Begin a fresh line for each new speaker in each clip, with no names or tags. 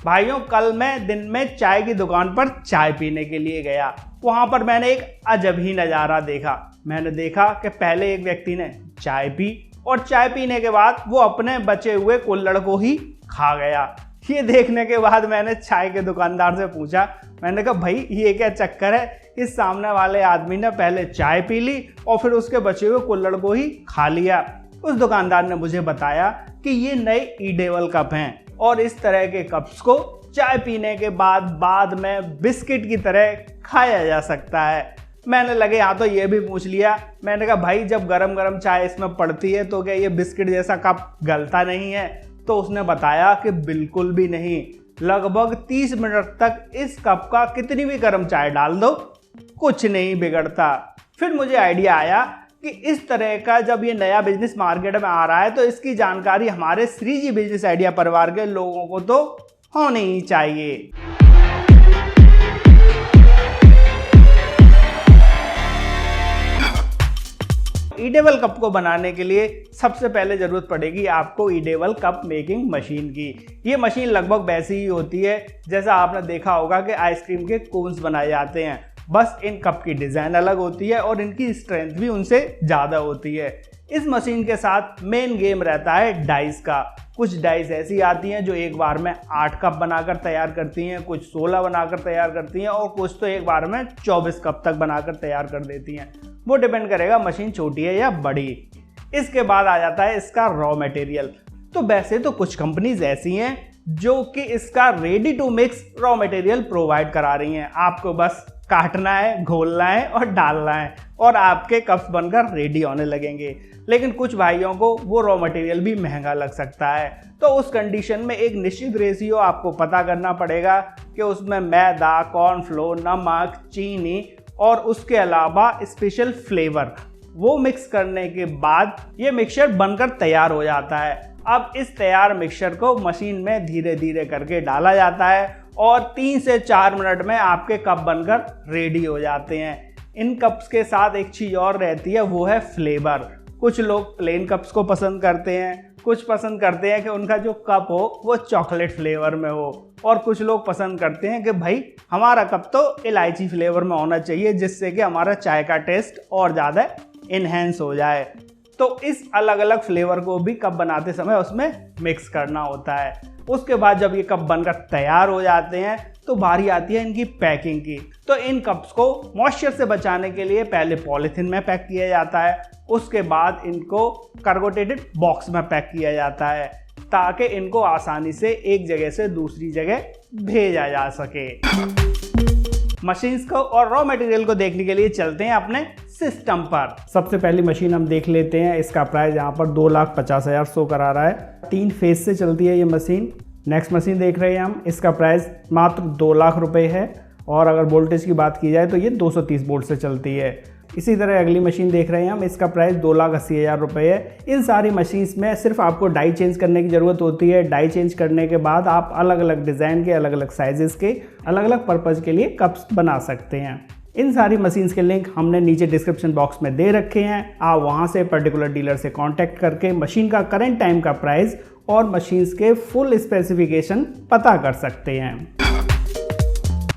भाइयों कल मैं दिन में चाय की दुकान पर चाय पीने के लिए गया। वहां पर मैंने एक अजब ही नज़ारा देखा। मैंने देखा कि पहले एक व्यक्ति ने चाय पी और चाय पीने के बाद वो अपने बचे हुए कुल्हड़ को ही खा गया। ये देखने के बाद मैंने चाय के दुकानदार से पूछा, मैंने कहा भाई ये क्या चक्कर है, इस सामने वाले आदमी ने पहले चाय पी ली और फिर उसके बचे हुए कुल्हड़ को ही खा लिया। उस दुकानदार ने मुझे बताया कि ये नए ईडेवल कप हैं और इस तरह के कप्स को चाय पीने के बाद में बिस्किट की तरह खाया जा सकता है। मैंने लगे हाँ तो ये भी पूछ लिया। मैंने कहा भाई जब गरम गरम चाय इसमें पड़ती है तो क्या ये बिस्किट जैसा कप गलता नहीं है? तो उसने बताया कि बिल्कुल भी नहीं, लगभग 30 मिनट तक इस कप का कितनी भी गर्म चाय डाल दो कुछ नहीं बिगड़ता। फिर मुझे आइडिया आया कि इस तरह का जब ये नया बिजनेस मार्केट में आ रहा है तो इसकी जानकारी हमारे श्रीजी बिजनेस आइडिया परिवार के लोगों को तो होनी ही चाहिए। ईडेवल कप को बनाने के लिए सबसे पहले जरूरत पड़ेगी आपको ईडेवल कप मेकिंग मशीन की। ये मशीन लगभग वैसी ही होती है जैसा आपने देखा होगा कि आइसक्रीम के कोन्स बनाए जाते हैं, बस इन कप की डिज़ाइन अलग होती है और इनकी स्ट्रेंथ भी उनसे ज़्यादा होती है। इस मशीन के साथ मेन गेम रहता है डाइस का। कुछ डाइस ऐसी आती हैं जो एक बार में 8 कप बनाकर तैयार करती हैं, कुछ 16 बनाकर तैयार करती हैं और कुछ तो एक बार में 24 कप तक बनाकर तैयार कर देती हैं। वो डिपेंड करेगा मशीन छोटी है या बड़ी। इसके बाद आ जाता है इसका रॉ मटेरियल। तो वैसे तो कुछ कंपनीज ऐसी हैं जो कि इसका ready to mix raw material provide करा रही हैं। आपको बस काटना है, घोलना है और डालना है और आपके कप्स बनकर रेडी होने लगेंगे। लेकिन कुछ भाइयों को वो रॉ मटेरियल भी महंगा लग सकता है, तो उस कंडीशन में एक निश्चित रेशियो आपको पता करना पड़ेगा कि उसमें मैदा, कॉर्नफ्लोर, नमक, चीनी और उसके अलावा स्पेशल फ्लेवर वो मिक्स करने के बाद ये मिक्सचर बनकर तैयार हो जाता है। अब इस तैयार मिक्सचर को मशीन में धीरे धीरे करके डाला जाता है और 3 से 4 मिनट में आपके कप बनकर रेडी हो जाते हैं। इन कप्स के साथ एक चीज़ और रहती है, वो है फ्लेवर। कुछ लोग प्लेन कप्स को पसंद करते हैं, कुछ पसंद करते हैं कि उनका जो कप हो वो चॉकलेट फ्लेवर में हो और कुछ लोग पसंद करते हैं कि भाई हमारा कप तो इलायची फ्लेवर में होना चाहिए जिससे कि हमारा चाय का टेस्ट और ज़्यादा इन्हेंस हो जाए। तो इस अलग अलग फ्लेवर को भी कप बनाते समय उसमें मिक्स करना होता है। उसके बाद जब ये कप बनकर तैयार हो जाते हैं तो बारी आती है इनकी पैकिंग की। तो इन कप्स को मॉइस्चर से बचाने के लिए पहले पॉलीथीन में पैक किया जाता है, उसके बाद इनको कार्गोटेटेड बॉक्स में पैक किया जाता है ताकि इनको आसानी से एक जगह से दूसरी जगह भेजा जा सके। मशीन्स को और रॉ मटेरियल को देखने के लिए चलते हैं अपने सिस्टम पर। सबसे पहली मशीन हम देख लेते हैं। इसका प्राइस यहाँ पर 2,50,000 शो करा रहा है। 3 फेज से चलती है ये मशीन। नेक्स्ट मशीन देख रहे हैं हम, इसका प्राइस मात्र 2 लाख रुपए है और अगर वोल्टेज की बात की जाए तो ये 230 वोल्ट से चलती है। इसी तरह अगली मशीन देख रहे हैं हम, इसका प्राइस 2,80,000 रुपये है। इन सारी मशीन्स में सिर्फ आपको डाई चेंज करने की ज़रूरत होती है। डाई चेंज करने के बाद आप अलग अलग डिज़ाइन के, अलग अलग साइजेस के, अलग अलग पर्पज़ के लिए कप्स बना सकते हैं। इन सारी मशीन्स के लिंक हमने नीचे डिस्क्रिप्शन बॉक्स में दे रखे हैं। आप वहां से पर्टिकुलर डीलर से कांटेक्ट करके मशीन का करंट टाइम का प्राइस और मशीन्स के फुल स्पेसिफिकेशन पता कर सकते हैं।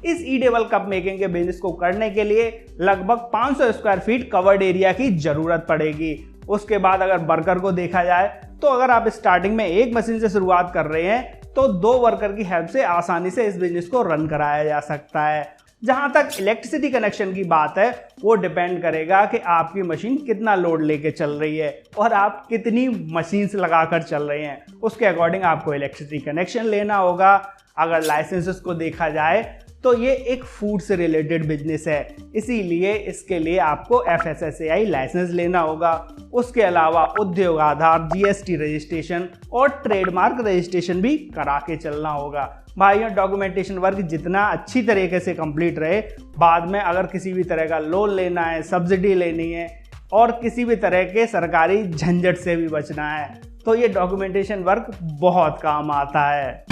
इस ईडेवल कप मेकिंग के बिजनेस को करने के लिए लगभग 500 स्क्वायर फीट कवर्ड एरिया की जरूरत पड़ेगी। उसके बाद अगर वर्कर को देखा जाए तो अगर आप स्टार्टिंग में एक मशीन से शुरुआत कर रहे हैं तो 2 वर्कर की हेल्प से आसानी से इस बिजनेस को रन कराया जा सकता है। जहां तक इलेक्ट्रिसिटी कनेक्शन की बात है वो डिपेंड करेगा कि आपकी मशीन कितना लोड लेके चल रही है और आप कितनी मशीन्स लगाकर चल रहे हैं, उसके अकॉर्डिंग आपको इलेक्ट्रिसिटी कनेक्शन लेना होगा। अगर लाइसेंसेस को देखा जाए तो ये एक फूड से रिलेटेड बिजनेस है, इसीलिए इसके लिए आपको FSSAI लाइसेंस लेना होगा। उसके अलावा उद्योग आधार, GST रजिस्ट्रेशन और ट्रेडमार्क रजिस्ट्रेशन भी करा के चलना होगा। भाइयों डॉक्यूमेंटेशन वर्क जितना अच्छी तरीके से कंप्लीट रहे, बाद में अगर किसी भी तरह का लोन लेना है, सब्सिडी लेनी है और किसी भी तरह के सरकारी झंझट से भी बचना है तो ये डॉक्यूमेंटेशन वर्क बहुत काम आता है।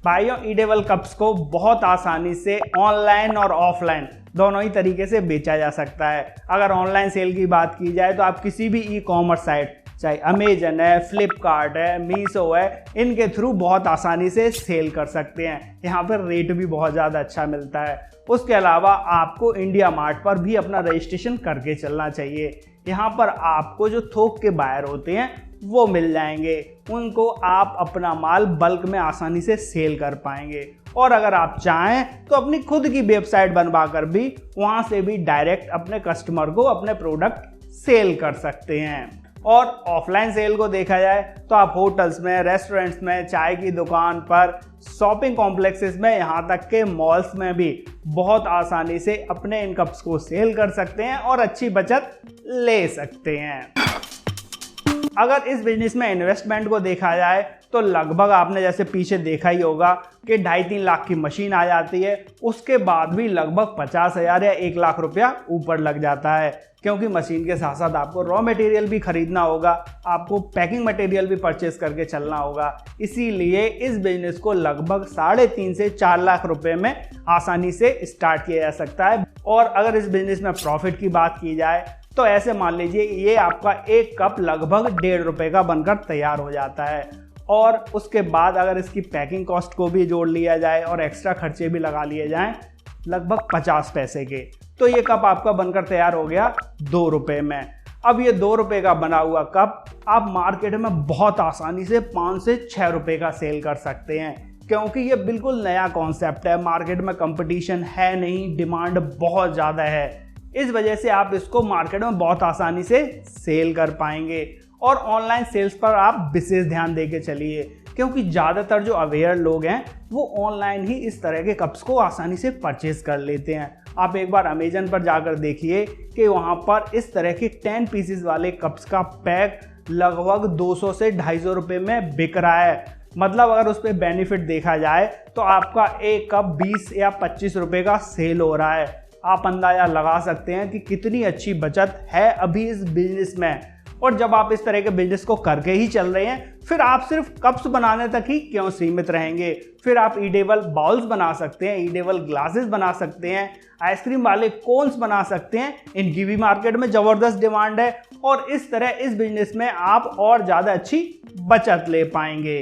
भाइयों ईडेवल कप्स को बहुत आसानी से ऑनलाइन और ऑफलाइन दोनों ही तरीके से बेचा जा सकता है। अगर ऑनलाइन सेल की बात की जाए तो आप किसी भी ई कॉमर्स साइट चाहे अमेजन है, फ्लिपकार्ट है, मीशो है, इनके थ्रू बहुत आसानी से सेल कर सकते हैं। यहाँ पर रेट भी बहुत ज़्यादा अच्छा मिलता है। उसके अलावा आपको इंडिया मार्ट पर भी अपना रजिस्ट्रेशन करके चलना चाहिए। यहाँ पर आपको जो थोक के बायर होते हैं वो मिल जाएंगे, उनको आप अपना माल बल्क में आसानी से सेल कर पाएंगे। और अगर आप चाहें तो अपनी खुद की वेबसाइट बनवा कर भी वहाँ से भी डायरेक्ट अपने कस्टमर को अपने प्रोडक्ट सेल कर सकते हैं। और ऑफलाइन सेल को देखा जाए तो आप होटल्स में, रेस्टोरेंट्स में, चाय की दुकान पर, शॉपिंग कॉम्प्लेक्सेस में, यहाँ तक के मॉल्स में भी बहुत आसानी से अपने इन कप्स को सेल कर सकते हैं और अच्छी बचत ले सकते हैं। अगर इस बिजनेस में इन्वेस्टमेंट को देखा जाए तो लगभग आपने जैसे पीछे देखा ही होगा कि 2.5-3 लाख की मशीन आ जाती है, उसके बाद भी लगभग 50,000 या 1 लाख रुपया ऊपर लग जाता है, क्योंकि मशीन के साथ साथ आपको रॉ मटेरियल भी खरीदना होगा, आपको पैकिंग मटेरियल भी परचेस करके चलना होगा। इसीलिए इस बिजनेस को लगभग 3.5 से 4 लाख रुपए में आसानी से स्टार्ट किया जा सकता है। और अगर इस बिजनेस में प्रॉफिट की बात की जाए तो ऐसे मान लीजिए ये आपका एक कप लगभग 1.5 रुपए का बनकर तैयार हो जाता है। और उसके बाद अगर इसकी पैकिंग कॉस्ट को भी जोड़ लिया जाए और एक्स्ट्रा खर्चे भी लगा लिए जाएं लगभग 50 पैसे के, तो ये कप आपका बनकर तैयार हो गया 2 रुपए में। अब ये 2 रुपए का बना हुआ कप आप मार्केट में बहुत आसानी से 5 से 6 रुपए का सेल कर सकते हैं, क्योंकि ये बिल्कुल नया कॉन्सेप्ट है। मार्केट में कंपटीशन है नहीं, डिमांड बहुत ज़्यादा है, इस वजह से आप इसको मार्केट में बहुत आसानी से सेल कर पाएंगे। और ऑनलाइन सेल्स पर आप विशेष ध्यान देके चलिए, क्योंकि ज़्यादातर जो अवेयर लोग हैं वो ऑनलाइन ही इस तरह के कप्स को आसानी से परचेज कर लेते हैं। आप एक बार अमेजन पर जाकर देखिए कि वहाँ पर इस तरह के 10 पीसेस वाले कप्स का पैक लगभग 200 से 250 रुपये में बिक रहा है। मतलब अगर उस पर बेनिफिट देखा जाए तो आपका एक कप 20 या 25 रुपये का सेल हो रहा है। आप अंदाजा लगा सकते हैं कि कितनी अच्छी बचत है अभी इस बिजनेस में। और जब आप इस तरह के बिजनेस को करके ही चल रहे हैं, फिर आप सिर्फ कप्स बनाने तक ही क्यों सीमित रहेंगे। फिर आप ईडेबल बाउल्स बना सकते हैं, ईडेबल ग्लासेस बना सकते हैं, आइसक्रीम वाले कोन्स बना सकते हैं। इनकी भी मार्केट में ज़बरदस्त डिमांड है और इस तरह इस बिजनेस में आप और ज़्यादा अच्छी बचत ले पाएंगे।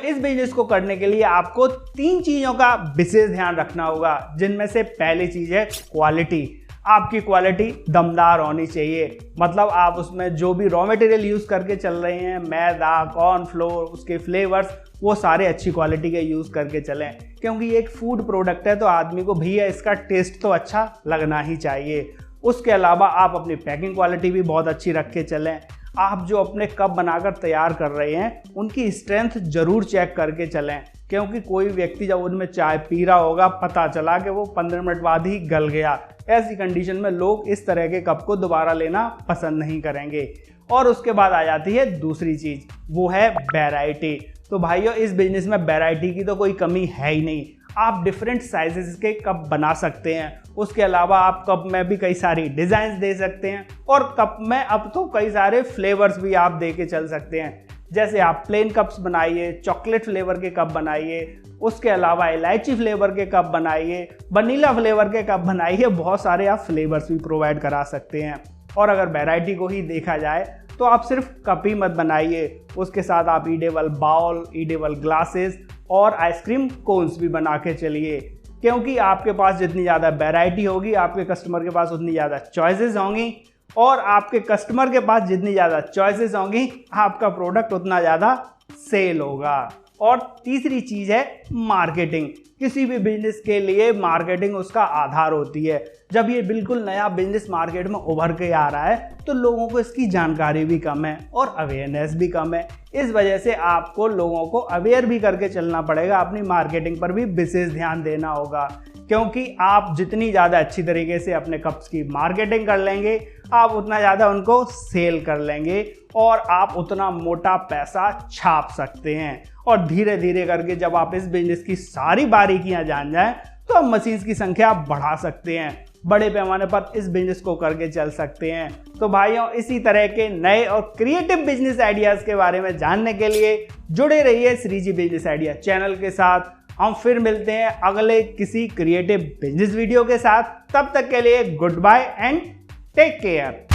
इस बिजनेस को करने के लिए आपको 3 चीज़ों का विशेष ध्यान रखना होगा, जिनमें से पहली चीज़ है क्वालिटी। आपकी क्वालिटी दमदार होनी चाहिए। मतलब आप उसमें जो भी रॉ मटेरियल यूज़ करके चल रहे हैं, मैदा, कॉर्नफ्लोर, उसके फ्लेवर्स, वो सारे अच्छी क्वालिटी के यूज़ करके चलें, क्योंकि ये एक फूड प्रोडक्ट है तो आदमी को भैया इसका टेस्ट तो अच्छा लगना ही चाहिए। उसके अलावा आप अपनी पैकिंग क्वालिटी भी बहुत अच्छी रख के चलें। आप जो अपने कप बनाकर तैयार कर रहे हैं उनकी स्ट्रेंथ ज़रूर चेक करके चलें, क्योंकि कोई व्यक्ति जब उनमें चाय पी रहा होगा पता चला कि वो 15 मिनट बाद ही गल गया, ऐसी कंडीशन में लोग इस तरह के कप को दोबारा लेना पसंद नहीं करेंगे। और उसके बाद आ जाती है दूसरी चीज़, वो है वैरायटी। तो भाइयों इस बिजनेस में वैरायटी की तो कोई कमी है ही नहीं। आप डिफरेंट साइजेस के कप बना सकते हैं। उसके अलावा आप कप में भी कई सारी डिज़ाइंस दे सकते हैं और कप में अब तो कई सारे फ्लेवर्स भी आप दे के चल सकते हैं। जैसे आप प्लेन कप्स बनाइए, चॉकलेट फ्लेवर के कप बनाइए, उसके अलावा इलायची फ्लेवर के कप बनाइए, वनीला फ्लेवर के कप बनाइए, बहुत सारे आप फ्लेवर्स भी प्रोवाइड करा सकते हैं। और अगर वैरायटी को ही देखा जाए तो आप सिर्फ कप ही मत बनाइए, उसके साथ आप ईडेबल बाउल, ईडेबल ग्लासेस और आइसक्रीम कोन्स भी बना के चलिए, क्योंकि आपके पास जितनी ज़्यादा वैरायटी होगी आपके कस्टमर के पास उतनी ज़्यादा चॉइसेस होंगी, और आपके कस्टमर के पास जितनी ज़्यादा चॉइसेस होंगी आपका प्रोडक्ट उतना ज़्यादा सेल होगा। और तीसरी चीज़ है मार्केटिंग। किसी भी बिजनेस के लिए मार्केटिंग उसका आधार होती है। जब ये बिल्कुल नया बिजनेस मार्केट में उभर के आ रहा है तो लोगों को इसकी जानकारी भी कम है और अवेयरनेस भी कम है। इस वजह से आपको लोगों को अवेयर भी करके चलना पड़ेगा, अपनी मार्केटिंग पर भी विशेष ध्यान देना होगा, क्योंकि आप जितनी ज़्यादा अच्छी तरीके से अपने कप्स की मार्केटिंग कर लेंगे आप उतना ज़्यादा उनको सेल कर लेंगे और आप उतना मोटा पैसा छाप सकते हैं। और धीरे धीरे करके जब आप इस बिजनेस की सारी बारीकियां जान जाएं तो आप मशीन्स की संख्या बढ़ा सकते हैं, बड़े पैमाने पर इस बिजनेस को करके चल सकते हैं। तो भाइयों इसी तरह के नए और क्रिएटिव बिजनेस आइडियाज़ के बारे में जानने के लिए जुड़े रहिए श्रीजी बिजनेस आइडिया चैनल के साथ। हम फिर मिलते हैं अगले किसी क्रिएटिव बिजनेस वीडियो के साथ। तब तक के लिए goodbye and take care.